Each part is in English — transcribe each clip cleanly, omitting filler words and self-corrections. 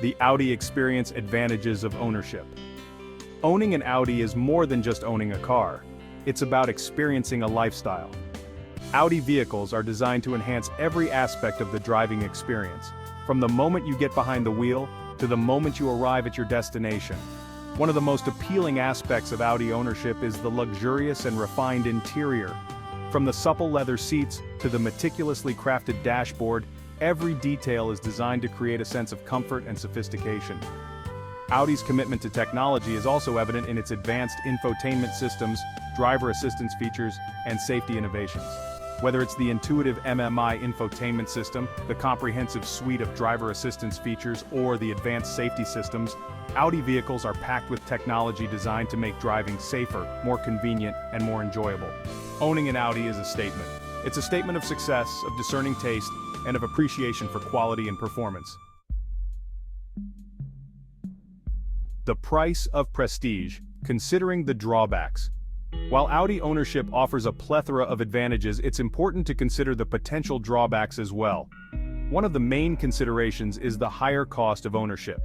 The Audi Experience Advantages of Ownership. Owning an Audi is more than just owning a car. It's about experiencing a lifestyle. Audi vehicles are designed to enhance every aspect of the driving experience, from the moment you get behind the wheel to the moment you arrive at your destination. One of the most appealing aspects of Audi ownership is the luxurious and refined interior. From the supple leather seats to the meticulously crafted dashboard, every detail is designed to create a sense of comfort and sophistication. Audi's commitment to technology is also evident in its advanced infotainment systems, driver assistance features, and safety innovations. Whether it's the intuitive MMI infotainment system, the comprehensive suite of driver assistance features, or the advanced safety systems, Audi vehicles are packed with technology designed to make driving safer, more convenient, and more enjoyable. Owning an Audi is a statement. It's a statement of success, of discerning taste, and of appreciation for quality and performance. The price of prestige, considering the drawbacks. While Audi ownership offers a plethora of advantages, it's important to consider the potential drawbacks as well. One of the main considerations is the higher cost of ownership.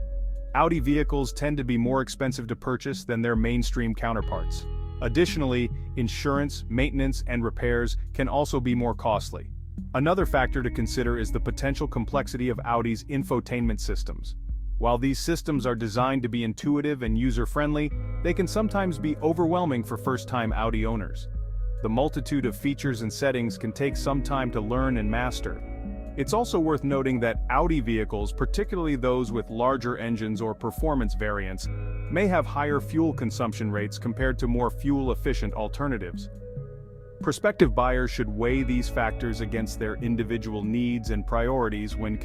Audi vehicles tend to be more expensive to purchase than their mainstream counterparts. Additionally, insurance, maintenance, and repairs can also be more costly. Another factor to consider is the potential complexity of Audi's infotainment systems. While these systems are designed to be intuitive and user-friendly, they can sometimes be overwhelming for first-time Audi owners. The multitude of features and settings can take some time to learn and master. It's also worth noting that Audi vehicles, particularly those with larger engines or performance variants, may have higher fuel consumption rates compared to more fuel-efficient alternatives. Prospective buyers should weigh these factors against their individual needs and priorities when